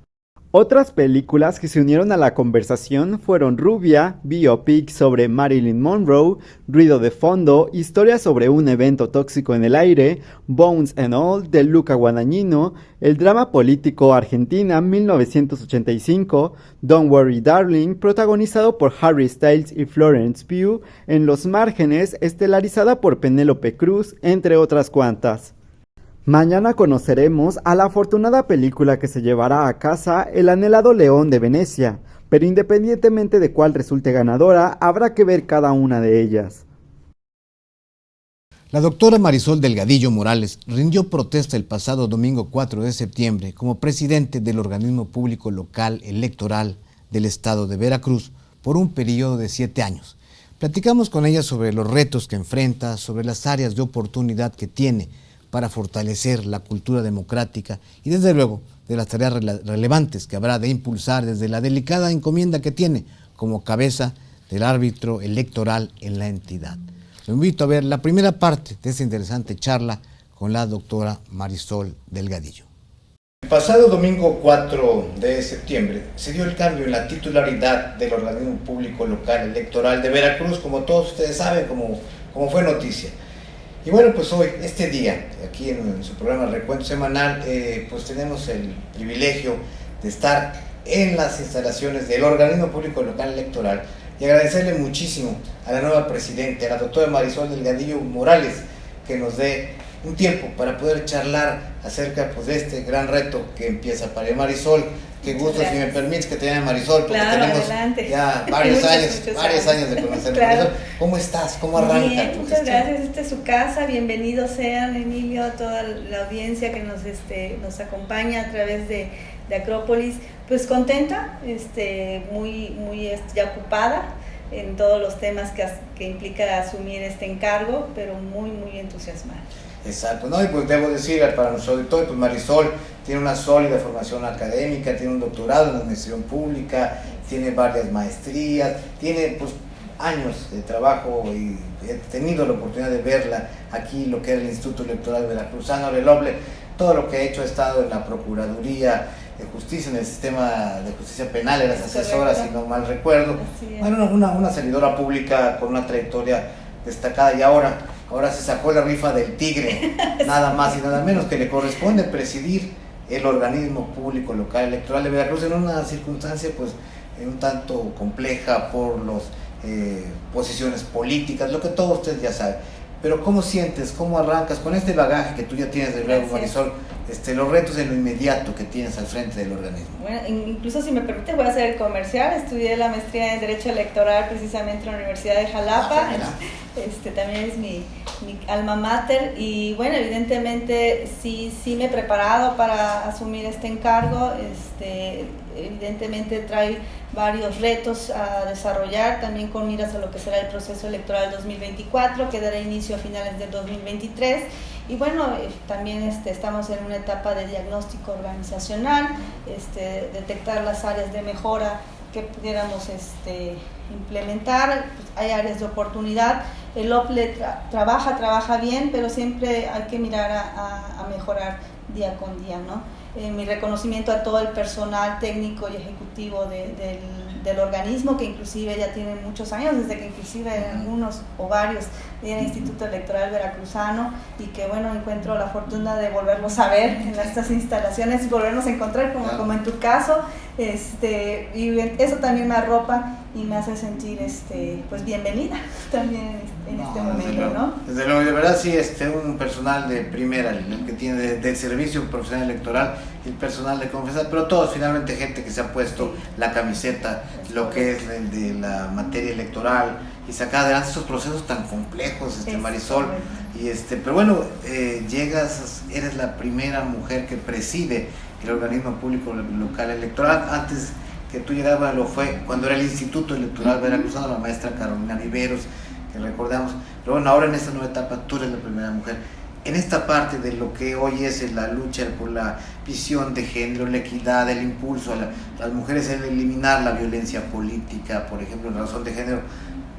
Otras películas que se unieron a la conversación fueron Rubia, biopic sobre Marilyn Monroe, Ruido de fondo, historia sobre un evento tóxico en el aire, Bones and All de Luca Guadagnino, el drama político Argentina 1985, Don't Worry Darling, protagonizado por Harry Styles y Florence Pugh, En los márgenes, estelarizada por Penélope Cruz, entre otras cuantas. Mañana conoceremos a la afortunada película que se llevará a casa el anhelado León de Venecia, pero independientemente de cuál resulte ganadora, habrá que ver cada una de ellas. La doctora Marisol Delgadillo Morales rindió protesta el pasado domingo 4 de septiembre como presidente del organismo público local electoral del estado de Veracruz por un periodo de 7 años. Platicamos con ella sobre los retos que enfrenta, sobre las áreas de oportunidad que tiene para fortalecer la cultura democrática y desde luego de las tareas relevantes que habrá de impulsar desde la delicada encomienda que tiene como cabeza del árbitro electoral en la entidad. Lo invito a ver la primera parte de esta interesante charla con la doctora Marisol Delgadillo. El pasado domingo 4 de septiembre se dio el cambio en la titularidad del organismo público local electoral de Veracruz, como todos ustedes saben, como fue noticia. Y bueno, pues hoy, este día, aquí en su programa Recuento Semanal, pues tenemos el privilegio de estar en las instalaciones del organismo público local electoral y agradecerle muchísimo a la nueva presidenta, a la doctora Marisol Delgadillo Morales, que nos dé un tiempo para poder charlar acerca pues, de este gran reto que empieza para Marisol. Qué gusto, si me permites, que te llame Marisol, porque claro, tenemos adelante. Ya varios años de conocer. Claro. Marisol, ¿cómo estás? ¿Cómo arranca? Bien, muchas gracias. Esta es su casa. Bienvenidos sean, Emilio, a toda la audiencia que nos acompaña a través de Acrópolis. Pues contenta, muy ya ocupada en todos los temas que implica asumir este encargo, pero muy entusiasmada. Exacto, ¿no? Y pues debo decir para nuestro auditorio, pues Marisol tiene una sólida formación académica, tiene un doctorado en administración pública, tiene varias maestrías, tiene pues años de trabajo y he tenido la oportunidad de verla aquí, lo que es el Instituto Electoral Veracruzano, Reloble, todo lo que ha hecho, ha estado en la Procuraduría de Justicia, en el sistema de justicia penal, eras asesora, si no mal recuerdo. Bueno, una servidora pública con una trayectoria destacada y ahora se sacó la rifa del tigre, nada más y nada menos, que le corresponde presidir el organismo público local electoral de Veracruz en una circunstancia pues un tanto compleja por las posiciones políticas, lo que todos ustedes ya saben. Pero ¿cómo sientes, cómo arrancas con este bagaje que tú ya tienes de luego, Marisol, los retos en lo inmediato que tienes al frente del organismo? Bueno, incluso si me permite voy a hacer el comercial. Estudié la maestría en Derecho Electoral precisamente en la Universidad de Jalapa. También es mi alma mater y bueno, evidentemente sí me he preparado para asumir este encargo. Evidentemente trae varios retos a desarrollar, también con miras a lo que será el proceso electoral 2024, que dará inicio a finales del 2023. Y bueno, también estamos en una etapa de diagnóstico organizacional, detectar las áreas de mejora que pudiéramos implementar. Pues hay áreas de oportunidad. El OPLE trabaja bien, pero siempre hay que mirar a mejorar día con día, ¿no? Mi reconocimiento a todo el personal técnico y ejecutivo del organismo, que inclusive ya tienen muchos años, desde que inclusive algunos o varios en el Instituto Electoral Veracruzano, y que bueno, encuentro la fortuna de volverlos a ver en estas instalaciones y volvernos a encontrar como en tu caso, y eso también me arropa y me hace sentir pues bienvenida también en este momento, ¿no? Desde luego, de verdad sí, un personal de primera, el que tiene del servicio profesional electoral, el personal de confianza, pero todos finalmente gente que se ha puesto la camiseta, lo que es de la materia electoral y sacar adelante esos procesos tan complejos, Marisol. Y pero bueno, eres la primera mujer que preside el organismo público local electoral. Antes que tú llegabas lo fue cuando era el Instituto Electoral Veracruzano, la maestra Carolina Viveros, que recordamos. Pero bueno, ahora en esta nueva etapa tú eres la primera mujer. En esta parte de lo que hoy es la lucha por la visión de género, la equidad, el impulso a las mujeres, el eliminar la violencia política, por ejemplo, en razón de género,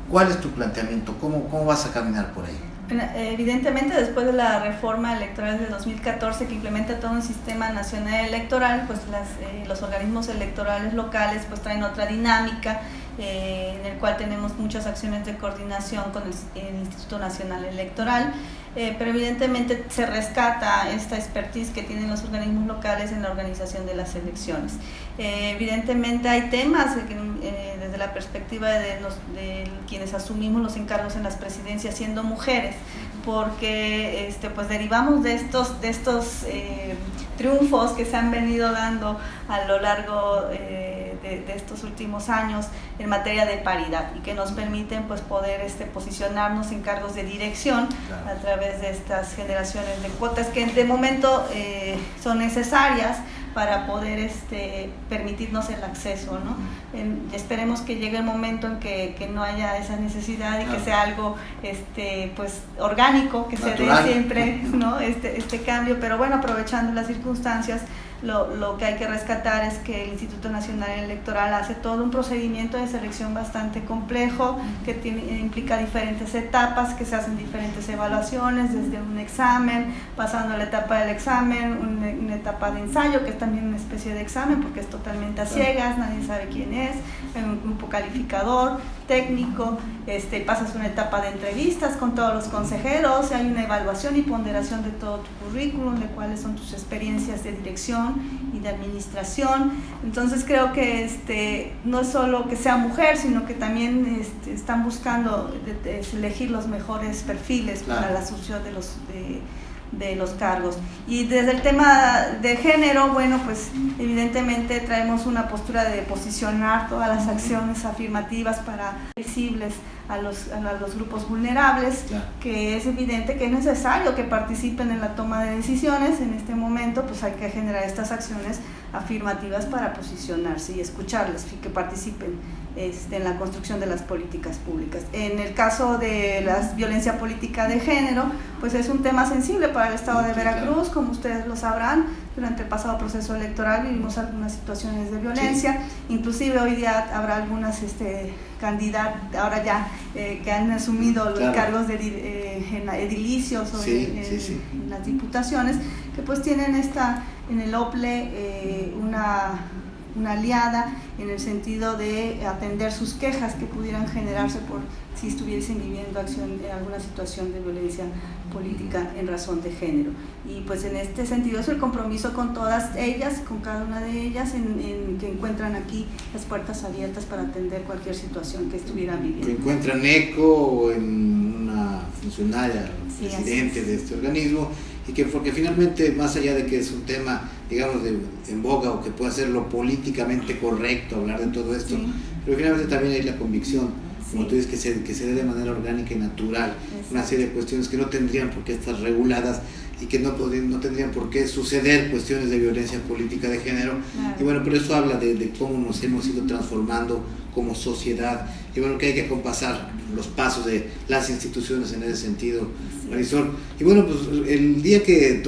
¿cuál es tu planteamiento? ¿Cómo vas a caminar por ahí? Evidentemente, después de la reforma electoral de 2014 que implementa todo un sistema nacional electoral, pues los organismos electorales locales pues traen otra dinámica, en el cual tenemos muchas acciones de coordinación con el Instituto Nacional Electoral, pero evidentemente se rescata esta expertise que tienen los organismos locales en la organización de las elecciones. Evidentemente hay temas desde la perspectiva de quienes asumimos los encargos en las presidencias siendo mujeres, porque pues derivamos de estos triunfos que se han venido dando a lo largo de estos últimos años en materia de paridad y que nos permiten pues poder posicionarnos en cargos de dirección a través de estas generaciones de cuotas que de momento son necesarias para poder permitirnos el acceso, ¿no? Esperemos que llegue el momento en que no haya esa necesidad y que sea algo pues orgánico, que natural. Se dé siempre, ¿no? este cambio, pero bueno, aprovechando las circunstancias, lo que hay que rescatar es que el Instituto Nacional Electoral hace todo un procedimiento de selección bastante complejo que implica diferentes etapas, que se hacen diferentes evaluaciones, desde un examen, pasando a la etapa del examen, una etapa de ensayo, que es también una especie de examen porque es totalmente a ciegas, nadie sabe quién es, hay un grupo calificador, técnico, pasas una etapa de entrevistas con todos los consejeros, hay una evaluación y ponderación de todo tu currículum, de cuáles son tus experiencias de dirección y de administración. Entonces creo que no es solo que sea mujer, sino que también están buscando elegir los mejores perfiles para la asunción de los cargos. Y desde el tema de género, bueno, pues evidentemente traemos una postura de posicionar todas las acciones afirmativas para visibles a los grupos vulnerables, que es evidente que es necesario que participen en la toma de decisiones. En este momento pues hay que generar estas acciones afirmativas para posicionarse y escucharlas y que participen en la construcción de las políticas públicas. En el caso de la violencia política de género, pues es un tema sensible para el estado de Veracruz, como ustedes lo sabrán. Durante el pasado proceso electoral vivimos algunas situaciones de violencia, inclusive hoy día habrá algunas candidatas, ahora ya, que han asumido los cargos en edilicios o en las diputaciones, que pues tienen en el OPLE una aliada en el sentido de atender sus quejas que pudieran generarse por si estuviesen viviendo alguna situación de violencia política en razón de género. Y pues en este sentido es el compromiso con todas ellas, con cada una de ellas, en que encuentran aquí las puertas abiertas para atender cualquier situación que estuvieran viviendo. Que encuentran eco o en una funcionaria, presidente de este organismo, y que porque finalmente, más allá de que es un tema, digamos, en boga o que pueda ser lo políticamente correcto hablar de todo esto, pero finalmente también hay la convicción, como tú dices, que se dé de manera orgánica y natural. Una serie de cuestiones que no tendrían por qué estar reguladas y que no tendrían por qué suceder cuestiones de violencia política de género. Y bueno, por eso habla de cómo nos hemos ido transformando como sociedad, y bueno, que hay que acompasar los pasos de las instituciones en ese sentido, Marisol. Y bueno, pues el día que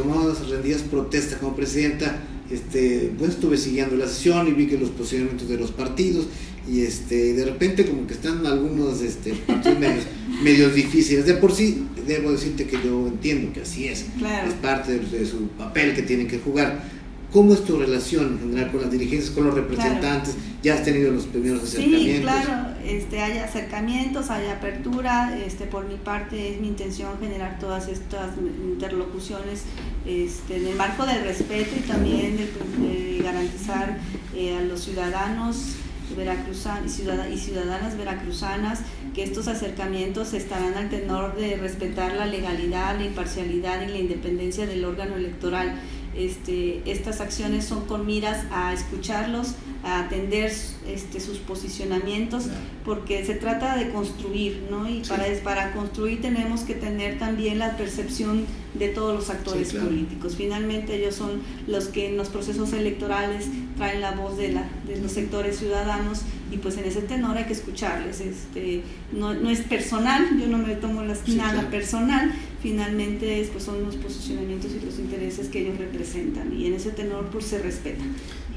rendías protesta como presidenta, pues estuve siguiendo la sesión y vi que los posicionamientos de los partidos, y de repente como que están algunos partidos medios difíciles. De por sí, debo decirte que yo entiendo que así es, es parte de su papel que tienen que jugar. ¿Cómo es tu relación en general con las dirigencias, con los representantes? ¿Ya has tenido los primeros acercamientos? Sí, claro, hay acercamientos, hay apertura. Por mi parte es mi intención generar todas estas interlocuciones en el marco del respeto y también de garantizar a los ciudadanos y ciudadanas veracruzanas, que estos acercamientos estarán al tenor de respetar la legalidad, la imparcialidad y la independencia del órgano electoral. Estas acciones son con miras a escucharlos, a atender sus posicionamientos, porque se trata de construir, ¿no? Y para construir tenemos que tener también la percepción de todos los actores políticos. Finalmente ellos son los que en los procesos electorales traen la voz de los sectores ciudadanos, y pues en ese tenor hay que escucharles. No es personal, yo no me tomo nada personal, finalmente pues son los posicionamientos y los intereses que ellos representan, y en ese tenor pues se respeta.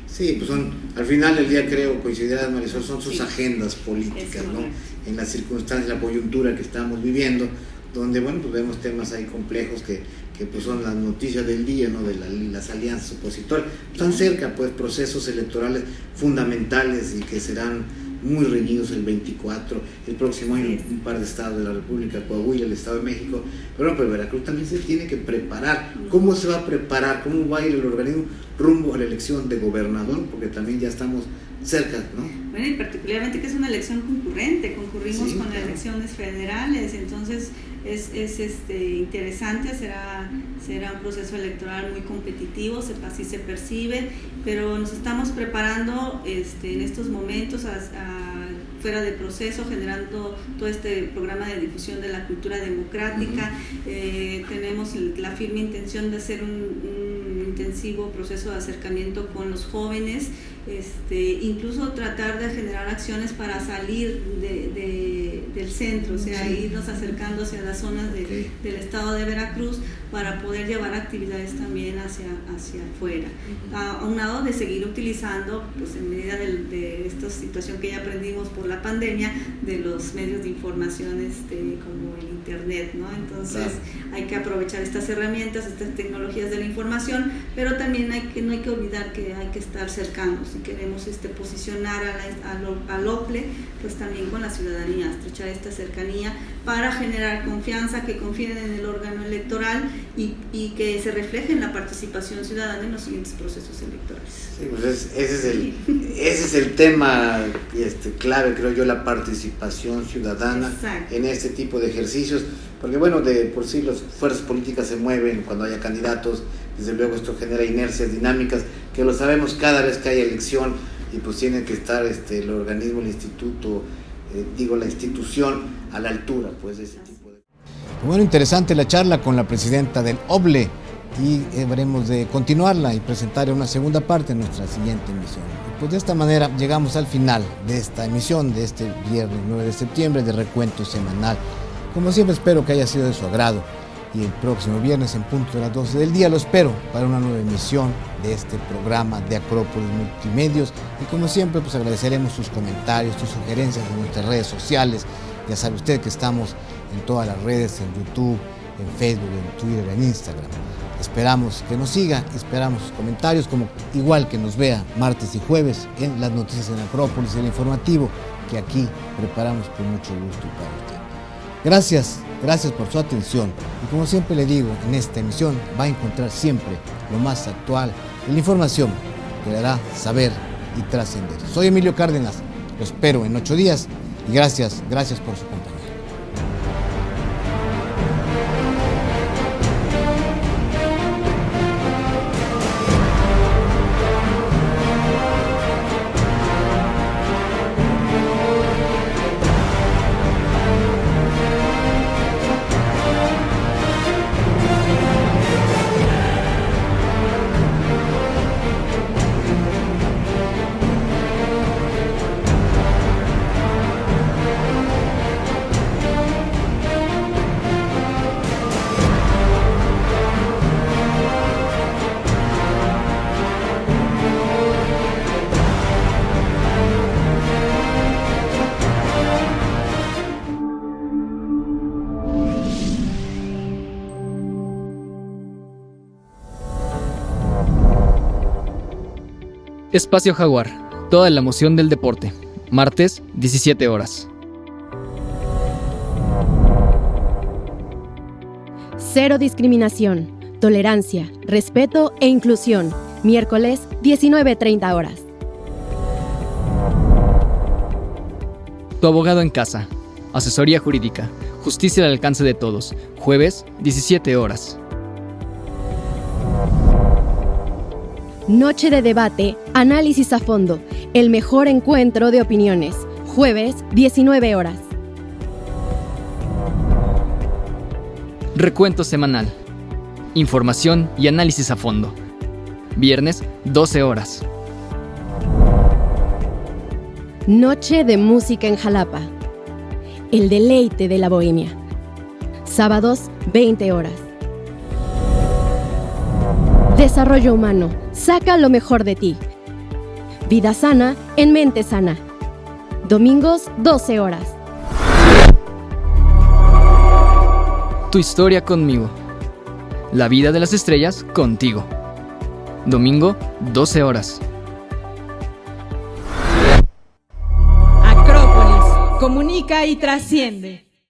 Sí, pues al final del día creo, coincidirás, Marisol, son sus agendas políticas, ¿no? En las circunstancias, la coyuntura que estamos viviendo, donde bueno, pues vemos temas ahí complejos que pues son las noticias del día, ¿no? De las alianzas opositoras. Están cerca pues procesos electorales fundamentales y que serán muy reñidos el 24, el próximo año un par de estados de la República, Coahuila, el Estado de México, pero Veracruz también se tiene que preparar. ¿Cómo se va a preparar? ¿Cómo va a ir el organismo rumbo a la elección de gobernador? Porque también ya estamos cerca, ¿no? Bueno, y particularmente que es una elección concurrente, concurrimos con las elecciones federales, entonces es interesante, será un proceso electoral muy competitivo, así se percibe, pero nos estamos preparando en estos momentos fuera de proceso, generando todo este programa de difusión de la cultura democrática. Tenemos la firme intención de hacer un intensivo proceso de acercamiento con los jóvenes, incluso tratar de generar acciones para salir del centro, o sea, irnos acercando hacia las zonas del estado de Veracruz para poder llevar actividades también hacia afuera, a un lado de seguir utilizando, pues en medida de esta situación que ya aprendimos por la pandemia, de los medios de información como el internet, ¿no? Entonces hay que aprovechar estas herramientas, estas tecnologías de la información, pero también no hay que olvidar que hay que estar cercanos, si queremos posicionar al OPLE, pues también con la ciudadanía, estrechar esta cercanía para generar confianza, que confíen en el órgano electoral y que se refleje en la participación ciudadana en los siguientes procesos electorales. Sí, pues ese es el tema clave, creo yo, la participación ciudadana. Exacto. En este tipo de ejercicios, porque bueno, de por sí las fuerzas políticas se mueven cuando haya candidatos, desde luego esto genera inercias dinámicas, que lo sabemos cada vez que hay elección, y pues tiene que estar el organismo, el instituto, la institución a la altura pues de ese tipo de... Bueno, interesante la charla con la presidenta del OPLE, y veremos de continuarla y presentar una segunda parte en nuestra siguiente emisión. Y pues de esta manera llegamos al final de esta emisión de este viernes 9 de septiembre de Recuento Semanal. Como siempre, espero que haya sido de su agrado, y el próximo viernes en punto de las 12 del día lo espero para una nueva emisión de este programa de Acrópolis Multimedios. Y como siempre, pues agradeceremos sus comentarios, sus sugerencias en nuestras redes sociales. Ya sabe usted que estamos en todas las redes, en YouTube, en Facebook, en Twitter, en Instagram. Esperamos que nos siga, esperamos sus comentarios, como igual que nos vea martes y jueves en las noticias en Acrópolis, el informativo que aquí preparamos con mucho gusto para usted. Gracias por su atención, y como siempre le digo, en esta emisión va a encontrar siempre lo más actual de la información que le hará saber y trascender. Soy Emilio Cárdenas, lo espero en 8 días, y gracias por su compañía. Espacio Jaguar, toda la emoción del deporte. Martes, 17 horas. Cero discriminación, tolerancia, respeto e inclusión. Miércoles, 19:30 horas. Tu abogado en casa. Asesoría jurídica. Justicia al alcance de todos. Jueves, 17 horas. Noche de debate, análisis a fondo. El mejor encuentro de opiniones. Jueves, 19 horas. Recuento semanal. Información y análisis a fondo. Viernes, 12 horas. Noche de música en Jalapa. El deleite de la bohemia. Sábados, 20 horas. Desarrollo humano. Saca lo mejor de ti. Vida sana en mente sana. Domingos, 12 horas. Tu historia conmigo. La vida de las estrellas contigo. Domingo, 12 horas. Acrópolis, comunica y trasciende.